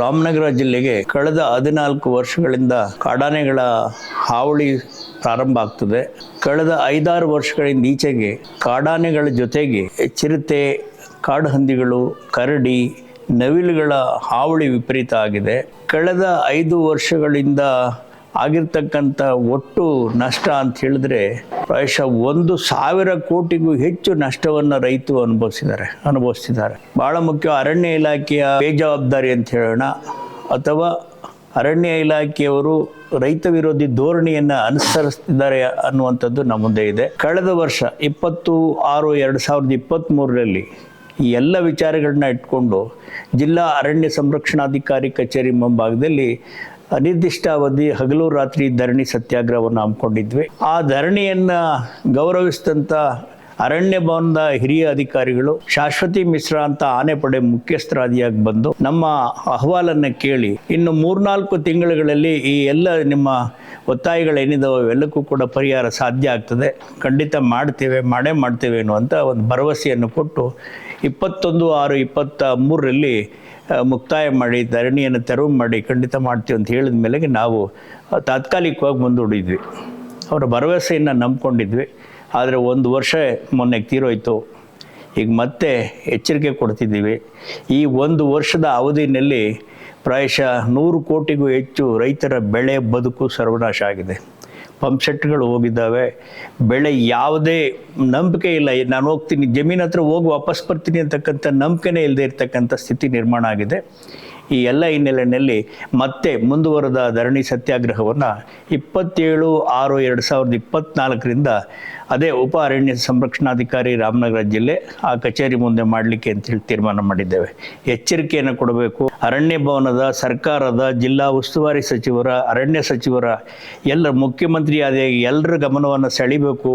ರಾಮನಗರ ಜಿಲ್ಲೆಗೆ ಕಳೆದ 14 ವರ್ಷಗಳಿಂದ ಕಾಡಾನೆಗಳ ಹಾವಳಿ ಪ್ರಾರಂಭ ಆಗ್ತದೆ. ಕಳೆದ 5-6 ವರ್ಷಗಳಿಂದ ಈಚೆಗೆ ಕಾಡಾನೆಗಳ ಜೊತೆಗೆ ಚಿರತೆ, ಕಾಡು ಹಂದಿಗಳು, ಕರಡಿ, ನವಿಲುಗಳ ಹಾವಳಿ ವಿಪರೀತ ಆಗಿದೆ. ಕಳೆದ 5 ವರ್ಷಗಳಿಂದ ಆಗಿರ್ತಕ್ಕಂಥ ಒಟ್ಟು ನಷ್ಟ ಅಂತ ಹೇಳಿದ್ರೆ ಪ್ರಾಯಶಃ 1,000 ಕೋಟಿಗೂ ಹೆಚ್ಚು ನಷ್ಟವನ್ನು ರೈತರು ಅನುಭವಿಸ್ತಿದ್ದಾರೆ. ಬಹಳ ಮುಖ್ಯ, ಅರಣ್ಯ ಇಲಾಖೆಯ ಬೇಜವಾಬ್ದಾರಿ ಅಂತ ಹೇಳೋಣ ಅಥವಾ ಅರಣ್ಯ ಇಲಾಖೆಯವರು ರೈತ ವಿರೋಧಿ ಧೋರಣೆಯನ್ನು ಅನುಸರಿಸ್ತಿದ್ದಾರೆ ಅನ್ನುವಂಥದ್ದು ನಮ್ಮ ಮುಂದೆ ಇದೆ. ಕಳೆದ ವರ್ಷ 20-6-2023ರಲ್ಲಿ ಈ ಎಲ್ಲ ವಿಚಾರಗಳನ್ನ ಇಟ್ಕೊಂಡು ಜಿಲ್ಲಾ ಅರಣ್ಯ ಸಂರಕ್ಷಣಾಧಿಕಾರಿ ಕಚೇರಿ ಮುಂಭಾಗದಲ್ಲಿ ಅನಿರ್ದಿಷ್ಟಾವಧಿ ಹಗಲು ರಾತ್ರಿ ಧರಣಿ ಸತ್ಯಾಗ್ರಹವನ್ನು ಹಮ್ಮಿಕೊಂಡಿದ್ವಿ. ಆ ಧರಣಿಯನ್ನು ಗೌರವಿಸಿದಂಥ ಅರಣ್ಯ ಭವನದ ಹಿರಿಯ ಅಧಿಕಾರಿಗಳು ಶಾಶ್ವತಿ ಮಿಶ್ರಾ ಅಂತ ಆನೆಪಡೆ ಮುಖ್ಯಸ್ಥರಾದಿಯಾಗಿ ಬಂದು ನಮ್ಮ ಅಹವಾಲನ್ನು ಕೇಳಿ ಇನ್ನು 3-4 ತಿಂಗಳುಗಳಲ್ಲಿ ಈ ಎಲ್ಲ ನಿಮ್ಮ ಒತ್ತಾಯಗಳೇನಿದಾವೆ ಅವೆಲ್ಲಕ್ಕೂ ಕೂಡ ಪರಿಹಾರ ಸಾಧ್ಯ ಆಗ್ತದೆ, ಖಂಡಿತ ಮಾಡೇ ಮಾಡ್ತೇವೆ ಅನ್ನುವಂಥ ಒಂದು ಭರವಸೆಯನ್ನು ಕೊಟ್ಟು 21-6-23ರಲ್ಲಿ ಮುಕ್ತಾಯ ಮಾಡಿ ಧರಣಿಯನ್ನು ತೆರವು ಮಾಡಿ ಖಂಡಿತ ಮಾಡ್ತೀವಿ ಅಂತ ಹೇಳಿದ ಮೇಲೆ ನಾವು ತಾತ್ಕಾಲಿಕವಾಗಿ ಮುಂದೂಡಿದ್ವಿ. ಅವರ ಭರವಸೆಯನ್ನು ನಂಬ್ಕೊಂಡಿದ್ವಿ. ಆದರೆ 1 ವರ್ಷ ಮೊನ್ನೆ ತೀರೋಯ್ತು. ಈಗ ಮತ್ತೆ ಎಚ್ಚರಿಕೆ ಕೊಡ್ತಿದ್ದೀವಿ. ಈ 1 ವರ್ಷದ ಅವಧಿಯಲ್ಲಿ ಪ್ರಾಯಶಃ 100 ಕೋಟಿಗೂ ಹೆಚ್ಚು ರೈತರ ಬೆಳೆ ಬದುಕು ಸರ್ವನಾಶ ಆಗಿದೆ. ಪಂಪ್ ಸೆಟ್ಗಳು ಹೋಗಿದ್ದಾವೆ. ಬೆಳೆ ಯಾವುದೇ ನಂಬಿಕೆ ಇಲ್ಲ, ನಾನು ಹೋಗ್ತೀನಿ ಜಮೀನು ಹತ್ರ ಹೋಗಿ ವಾಪಸ್ ಬರ್ತೀನಿ ಅಂತಕ್ಕಂಥ ನಂಬಿಕೆನೇ ಇಲ್ಲದೆ ಇರ್ತಕ್ಕಂಥ ಸ್ಥಿತಿ ನಿರ್ಮಾಣ ಆಗಿದೆ. ಈ ಎಲ್ಲ ಹಿನ್ನೆಲೆಯಲ್ಲಿ ಮತ್ತೆ ಮುಂದುವರೆದ ಧರಣಿ ಸತ್ಯಾಗ್ರಹವನ್ನು 27-6-2024ರಿಂದ ಅದೇ ಉಪ ಅರಣ್ಯ ಸಂರಕ್ಷಣಾಧಿಕಾರಿ ರಾಮನಗರ ಜಿಲ್ಲೆ ಆ ಕಚೇರಿ ಮುಂದೆ ಮಾಡಲಿಕ್ಕೆ ಅಂತೇಳಿ ತೀರ್ಮಾನ ಮಾಡಿದ್ದೇವೆ. ಎಚ್ಚರಿಕೆಯನ್ನು ಕೊಡಬೇಕು. ಅರಣ್ಯ ಭವನದ, ಸರ್ಕಾರದ, ಜಿಲ್ಲಾ ಉಸ್ತುವಾರಿ ಸಚಿವರ, ಅರಣ್ಯ ಸಚಿವರ, ಎಲ್ಲ ಮುಖ್ಯಮಂತ್ರಿ ಆದ ಎಲ್ಲರ ಗಮನವನ್ನು ಸೆಳೀಬೇಕು.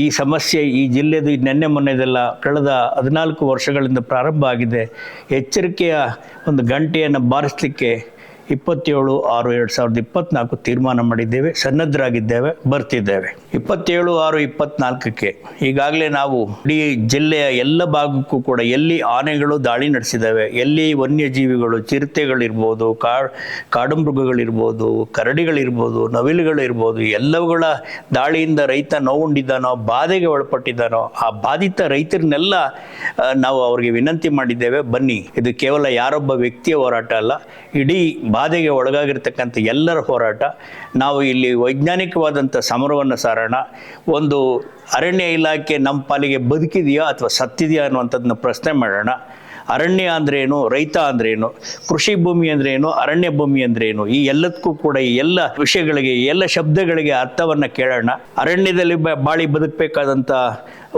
ಈ ಸಮಸ್ಯೆ ಈ ಜಿಲ್ಲೆದು ನೆನ್ನೆ ಮೊನ್ನೆದೆಲ್ಲ ಕಳೆದ 14 ವರ್ಷಗಳಿಂದ ಪ್ರಾರಂಭ ಆಗಿದೆ. ಎಚ್ಚರಿಕೆಯ ಒಂದು ಗಂಟೆಯನ್ನು ಬಾರಿಸಲಿಕ್ಕೆ 27-6-2024 ತೀರ್ಮಾನ ಮಾಡಿದ್ದೇವೆ. ಸನ್ನದ್ಧರಾಗಿದ್ದೇವೆ, ಬರ್ತಿದ್ದೇವೆ. 27-6-24ಕ್ಕೆ ಈಗಾಗಲೇ ನಾವು ಇಡೀ ಜಿಲ್ಲೆಯ ಎಲ್ಲ ಭಾಗಕ್ಕೂ ಕೂಡ ಎಲ್ಲಿ ಆನೆಗಳು ದಾಳಿ ನಡೆಸಿದ್ದಾವೆ, ಎಲ್ಲಿ ವನ್ಯಜೀವಿಗಳು, ಚಿರತೆಗಳಿರ್ಬೋದು, ಕಾಡುಮೃಗಗಳಿರ್ಬೋದು, ಕರಡಿಗಳಿರ್ಬೋದು, ನವಿಲುಗಳಿರ್ಬೋದು, ಎಲ್ಲವುಗಳ ದಾಳಿಯಿಂದ ರೈತ ನೋವುಂಡಿದ್ದಾನೋ, ಬಾಧೆಗೆ ಒಳಪಟ್ಟಿದ್ದಾನೋ, ಆ ಬಾಧಿತ ರೈತರನ್ನೆಲ್ಲ ನಾವು ಅವರಿಗೆ ವಿನಂತಿ ಮಾಡಿದ್ದೇವೆ, ಬನ್ನಿ, ಇದು ಕೇವಲ ಯಾರೊಬ್ಬ ವ್ಯಕ್ತಿಯ ಹೋರಾಟ ಅಲ್ಲ, ಇಡೀ ಬಾಧೆಗೆ ಒಳಗಾಗಿರ್ತಕ್ಕಂಥ ಎಲ್ಲರ ಹೋರಾಟ. ನಾವು ಇಲ್ಲಿ ವೈಜ್ಞಾನಿಕವಾದಂಥ ಸಮರವನ್ನು ಸಾರೋಣ. ಒಂದು ಅರಣ್ಯ ಇಲಾಖೆ ನಮ್ಮ ಪಾಲಿಗೆ ಬದುಕಿದೆಯಾ ಅಥವಾ ಸತ್ತಿದೆಯಾ ಅನ್ನುವಂಥದ್ದನ್ನ ಪ್ರಶ್ನೆ ಮಾಡೋಣ. ಅರಣ್ಯ ಅಂದ್ರೇನು, ರೈತ ಅಂದ್ರೇನು, ಕೃಷಿ ಭೂಮಿ ಅಂದ್ರೇನು, ಅರಣ್ಯ ಭೂಮಿ ಅಂದ್ರೇನು, ಈ ಎಲ್ಲದಕ್ಕೂ ಕೂಡ ಈ ಎಲ್ಲ ವಿಷಯಗಳಿಗೆ, ಎಲ್ಲ ಶಬ್ದಗಳಿಗೆ ಅರ್ಥವನ್ನು ಕೇಳೋಣ. ಅರಣ್ಯದಲ್ಲಿ ಬಾಳಿ ಬದುಕಬೇಕಾದಂಥ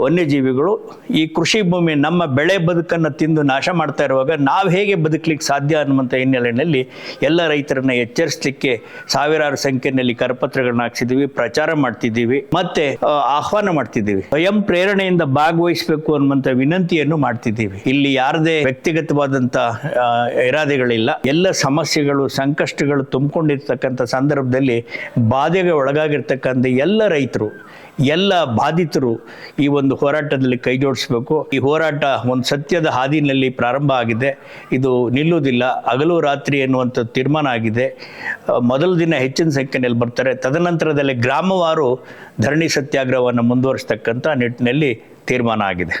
ವನ್ಯಜೀವಿಗಳು ಈ ಕೃಷಿ ಭೂಮಿ, ನಮ್ಮ ಬೆಳೆ ಬದುಕನ್ನು ತಿಂದು ನಾಶ ಮಾಡ್ತಾ ಇರುವಾಗ ನಾವು ಹೇಗೆ ಬದುಕಲಿಕ್ಕೆ ಸಾಧ್ಯ ಅನ್ನುವಂಥ ಹಿನ್ನೆಲೆಯಲ್ಲಿ ಎಲ್ಲ ರೈತರನ್ನ ಎಚ್ಚರಿಸಲಿಕ್ಕೆ ಸಾವಿರಾರು ಸಂಖ್ಯೆಯಲ್ಲಿ ಕರಪತ್ರಗಳನ್ನ ಹಾಕ್ಸಿದ್ದೀವಿ, ಪ್ರಚಾರ ಮಾಡ್ತಿದ್ದೀವಿ, ಮತ್ತೆ ಆಹ್ವಾನ ಮಾಡ್ತಿದ್ದೀವಿ. ಸ್ವಯಂ ಪ್ರೇರಣೆಯಿಂದ ಭಾಗವಹಿಸಬೇಕು ಅನ್ನುವಂಥ ವಿನಂತಿಯನ್ನು ಮಾಡ್ತಿದ್ದೀವಿ. ಇಲ್ಲಿ ಯಾರದೇ ವ್ಯಕ್ತಿಗತವಾದಂಥ ಇರಾದೆಗಳಿಲ್ಲ. ಎಲ್ಲ ಸಮಸ್ಯೆಗಳು, ಸಂಕಷ್ಟಗಳು ತುಂಬಿಕೊಂಡಿರ್ತಕ್ಕಂಥ ಸಂದರ್ಭದಲ್ಲಿ ಬಾಧೆಗೆ ಒಳಗಾಗಿರ್ತಕ್ಕಂಥ ಎಲ್ಲ ರೈತರು, ಎಲ್ಲ ಬಾಧಿತರು ಈ ಒಂದು ಹೋರಾಟದಲ್ಲಿ ಕೈ ಜೋಡಿಸಬೇಕು. ಈ ಹೋರಾಟ ಒಂದು ಸತ್ಯದ ಹಾದಿನಲ್ಲಿ ಪ್ರಾರಂಭ ಆಗಿದೆ. ಇದು ನಿಲ್ಲುವುದಿಲ್ಲ. ಹಗಲು ರಾತ್ರಿ ಎನ್ನುವಂಥ ತೀರ್ಮಾನ ಆಗಿದೆ. ಮೊದಲ ದಿನ ಹೆಚ್ಚಿನ ಸಂಖ್ಯೆಯಲ್ಲಿ ಬರ್ತಾರೆ. ತದನಂತರದಲ್ಲಿ ಗ್ರಾಮವಾರು ಧರಣಿ ಸತ್ಯಾಗ್ರಹವನ್ನು ಮುಂದುವರಿಸ್ತಕ್ಕಂಥ ನಿಟ್ಟಿನಲ್ಲಿ ತೀರ್ಮಾನ ಆಗಿದೆ.